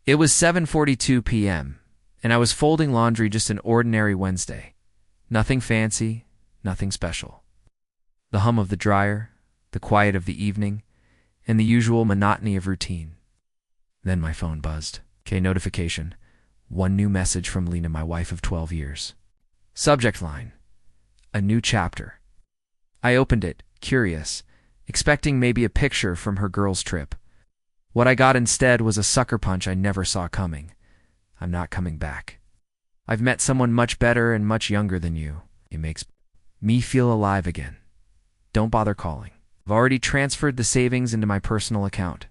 It was 7:42 p.m., and I was folding laundry, just an ordinary Wednesday. Nothing fancy, nothing special. The hum of the dryer, the quiet of the evening, and the usual monotony of routine. Then my phone buzzed. Notification. One new message from Lena, my wife of 12 years. Subject line: a new chapter. I opened it, curious, expecting maybe a picture from her girls' trip. What I got instead was a sucker punch I never saw coming. I'm not coming back. I've met someone much better and much younger than you. It makes me feel alive again. Don't bother calling. I've already transferred the savings into my personal account.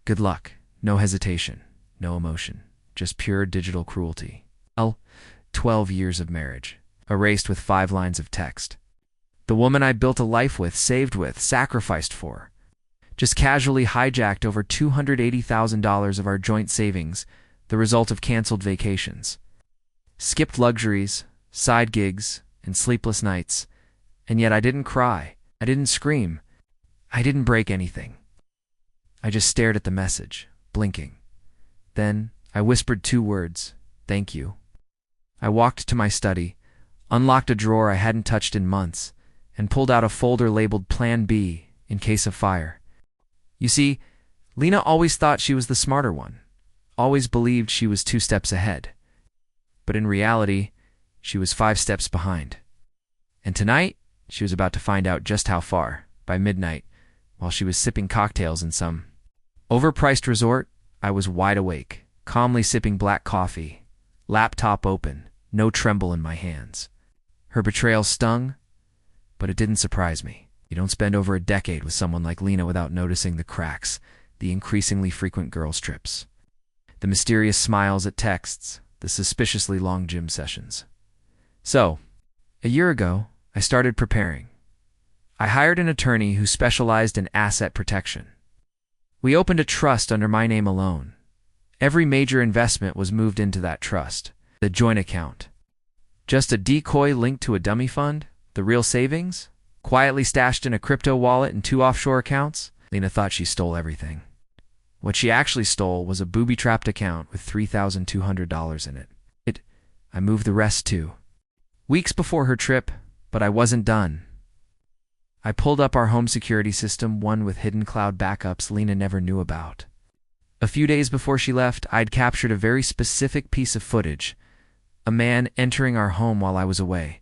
Good luck. No hesitation. No emotion. Just pure digital cruelty. 12 years of marriage. Erased with 5 lines of text. The woman I built a life with, saved with, sacrificed for. Just casually hijacked over $280,000 of our joint savings, the result of canceled vacations. Skipped luxuries, side gigs, and sleepless nights. And yet I didn't cry. I didn't scream. I didn't break anything. I just stared at the message, blinking. Then I whispered 2 words: thank you. I walked to my study, unlocked a drawer I hadn't touched in months, and pulled out a folder labeled Plan B in case of fire. You see, Lena always thought she was the smarter one, always believed she was 2 steps ahead. But in reality, she was 5 steps behind. And tonight, she was about to find out just how far. By midnight, while she was sipping cocktails in some overpriced resort, I was wide awake, calmly sipping black coffee, laptop open, no tremble in my hands. Her betrayal stung, but it didn't surprise me. You don't spend over a decade with someone like Lena without noticing the cracks, the increasingly frequent girls' trips, the mysterious smiles at texts, the suspiciously long gym sessions. So, a year ago, I started preparing. I hired an attorney who specialized in asset protection. We opened a trust under my name alone. Every major investment was moved into that trust, the joint account. Just a decoy linked to a dummy fund, the real savings, quietly stashed in a crypto wallet and 2 offshore accounts. Lena thought she stole everything. What she actually stole was a booby-trapped account with $3,200 in it. I moved the rest too. Weeks before her trip, but I wasn't done. I pulled up our home security system, one with hidden cloud backups Lena never knew about. A few days before she left, I'd captured a very specific piece of footage. A man entering our home while I was away.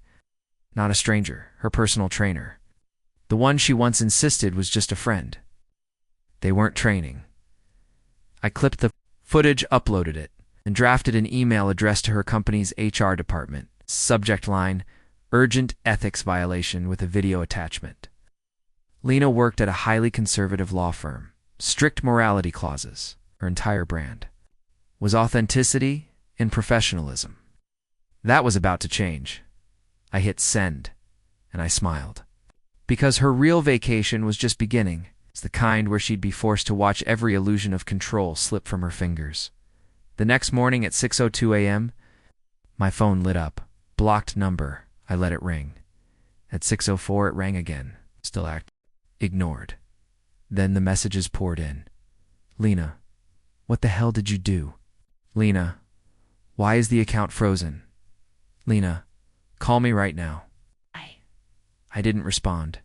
Not a stranger, her personal trainer. The one she once insisted was just a friend. They weren't training. I clipped the footage, uploaded it, and drafted an email addressed to her company's HR department. Subject line: urgent ethics violation, with a video attachment. Lena worked at a highly conservative law firm. Strict morality clauses. Her entire brand was authenticity and professionalism. That was about to change. I hit send, and I smiled. Because her real vacation was just beginning. It's the kind where she'd be forced to watch every illusion of control slip from her fingers. The next morning at 6:02 a.m., my phone lit up. Blocked number. I let it ring. At 6:04 it rang again. Still ignored. Then the messages poured in. Lena, what the hell did you do? Lena, why is the account frozen? Lena, call me right now. I didn't respond.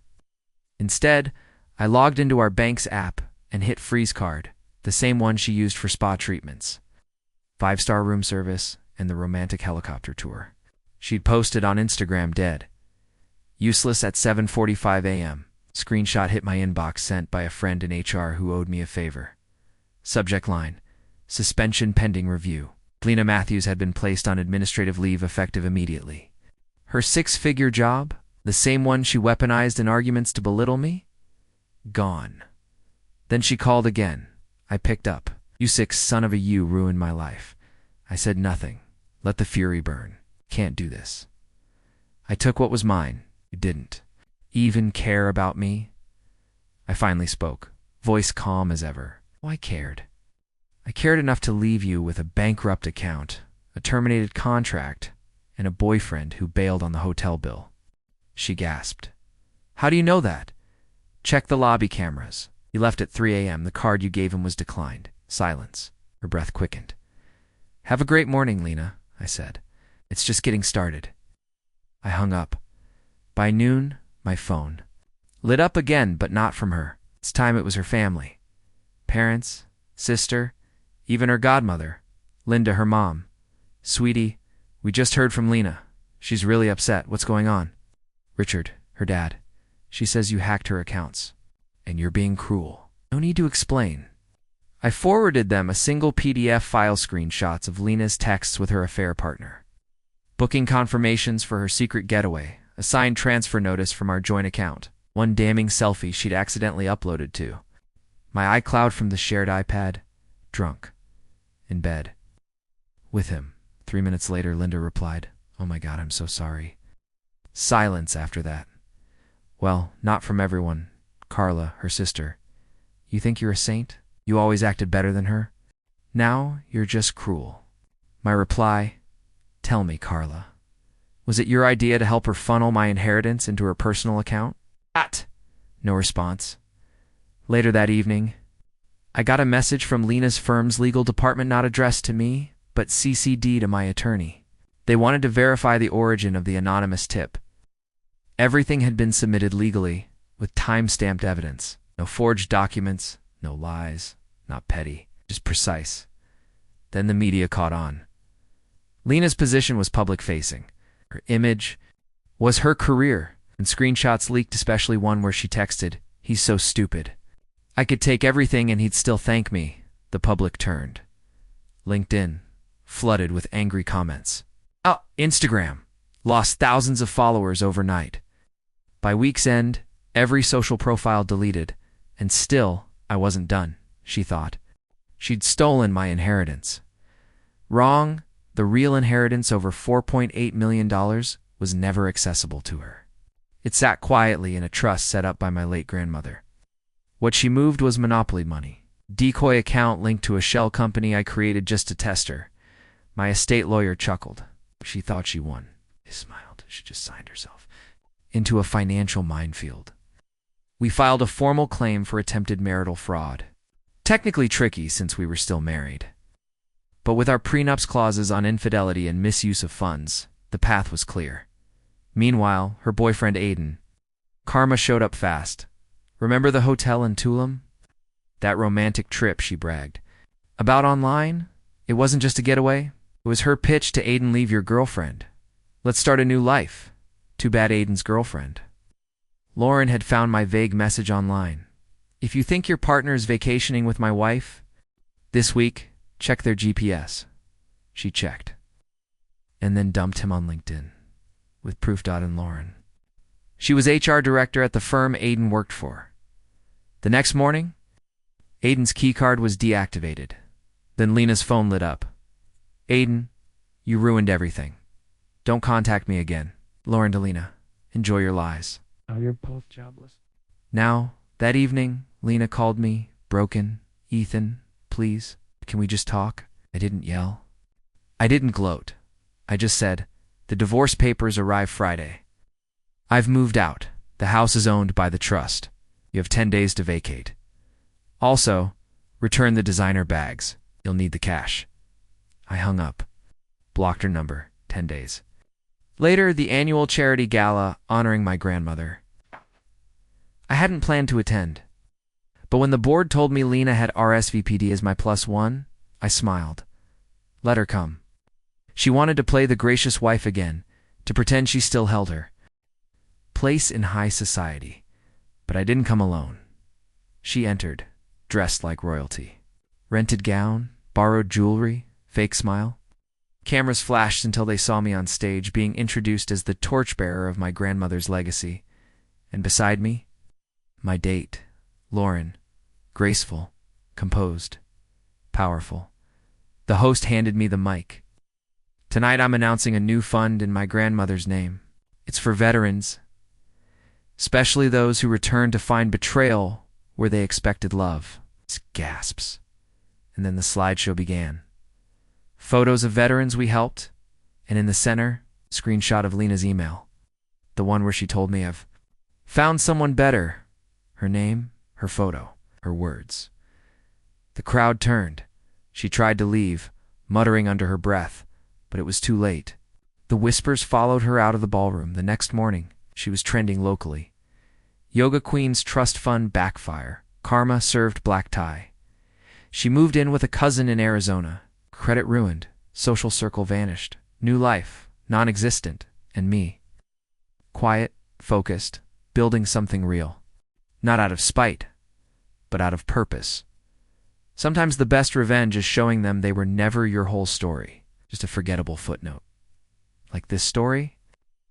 Instead, I logged into our bank's app and hit freeze card, the same one she used for spa treatments. 5-star room service and the romantic helicopter tour. She'd posted on Instagram dead. Useless at 7:45 a.m. Screenshot hit my inbox, sent by a friend in HR who owed me a favor. Subject line: suspension pending review. Lena Matthews had been placed on administrative leave effective immediately. Her 6-figure job, the same one she weaponized in arguments to belittle me, gone. Then she called again. I picked up. You sick son of a you ruined my life. I said nothing. Let the fury burn. Can't do this. I took what was mine. You didn't even care about me. I finally spoke, voice calm as ever. Oh, I cared. I cared enough to leave you with a bankrupt account, a terminated contract, and a boyfriend who bailed on the hotel bill. She gasped. How do you know that? Check the lobby cameras. He left at 3 a.m. The card you gave him was declined. Silence. Her breath quickened. "Have a great morning, Lena," I said. "It's just getting started." I hung up. By noon, my phone lit up again, but not from her. This time it was her family. Parents, sister, even her godmother, Linda, her mom. "Sweetie, we just heard from Lena. She's really upset. What's going on?" "Richard, her dad. She says you hacked her accounts. And you're being cruel." "No need to explain." I forwarded them a single PDF file screenshots of Lena's texts with her affair partner. Booking confirmations for her secret getaway, a signed transfer notice from our joint account, one damning selfie she'd accidentally uploaded to. My iCloud from the shared iPad, drunk, in bed. With him. 3 minutes later, Linda replied, "Oh my God, I'm so sorry." Silence after that. "Well, not from everyone. Carla, her sister. You think you're a saint? You always acted better than her. Now you're just cruel." My reply, "Tell me, Carla. Was it your idea to help her funnel my inheritance into her personal account?" No response. Later that evening, I got a message from Lena's firm's legal department not addressed to me, but CC'd to my attorney. They wanted to verify the origin of the anonymous tip. Everything had been submitted legally, with time-stamped evidence. No forged documents, no lies, not petty, just precise. Then the media caught on. Lena's position was public-facing. Her image was her career, and screenshots leaked, especially one where she texted, "He's so stupid. I could take everything and he'd still thank me." The public turned. LinkedIn, flooded with angry comments. Instagram, lost thousands of followers overnight. By week's end, every social profile deleted, and still I wasn't done, she thought. She'd stolen my inheritance. Wrong, the real inheritance over $4.8 million was never accessible to her. It sat quietly in a trust set up by my late grandmother. What she moved was monopoly money. Decoy account linked to a shell company I created just to test her. My estate lawyer chuckled. She thought she won. He smiled. She just signed herself into a financial minefield. We filed a formal claim for attempted marital fraud. Technically tricky since we were still married. But with our prenups clauses on infidelity and misuse of funds, the path was clear. Meanwhile, her boyfriend Aiden. Karma showed up fast. "Remember the hotel in Tulum? That romantic trip," she bragged. "About online? It wasn't just a getaway. It was her pitch to Aiden, leave your girlfriend. Let's start a new life." Too bad Aiden's girlfriend. Lauren had found my vague message online. "If you think your partner is vacationing with my wife this week, check their GPS." She checked. And then dumped him on LinkedIn, with proof. And Lauren. She was HR director at the firm Aiden worked for. The next morning, Aiden's keycard was deactivated. Then Lena's phone lit up. "Aiden, you ruined everything. Don't contact me again." Lauren to Lena, "Enjoy your lies. Now you're both jobless." Now, that evening, Lena called me, broken. "Ethan, please, can we just talk?" I didn't yell. I didn't gloat. I just said, "The divorce papers arrive Friday. I've moved out. The house is owned by the trust. You have 10 days to vacate. Also, return the designer bags. You'll need the cash." I hung up. Blocked her number. 10 days. Later, the annual charity gala honoring my grandmother. I hadn't planned to attend. But when the board told me Lena had RSVP'd as my +1, I smiled. Let her come. She wanted to play the gracious wife again, to pretend she still held her place in high society. But I didn't come alone. She entered, dressed like royalty. Rented gown, borrowed jewelry, fake smile. Cameras flashed until they saw me on stage, being introduced as the torchbearer of my grandmother's legacy. And beside me, my date, Lauren, graceful, composed, powerful. The host handed me the mic. "Tonight I'm announcing a new fund in my grandmother's name. It's for veterans, especially those who return to find betrayal where they expected love." Gasps. And then the slideshow began. Photos of veterans we helped, and in the center, a screenshot of Lena's email. The one where she told me I've found someone better. Her name, her photo, her words. The crowd turned. She tried to leave, muttering under her breath, but it was too late. The whispers followed her out of the ballroom. The next morning, she was trending locally. Yoga Queen's trust fund backfire. Karma served black tie. She moved in with a cousin in Arizona. Credit ruined. Social circle vanished. New life, non-existent, and me. Quiet, focused, building something real. Not out of spite, but out of purpose. Sometimes the best revenge is showing them they were never your whole story, just a forgettable footnote. Like this story?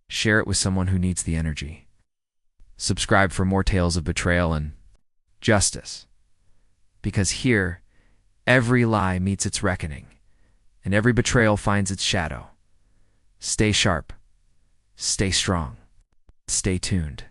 Share it with someone who needs the energy. Subscribe for more tales of betrayal and justice. Because here, every lie meets its reckoning, and every betrayal finds its shadow. Stay sharp. Stay strong. Stay tuned.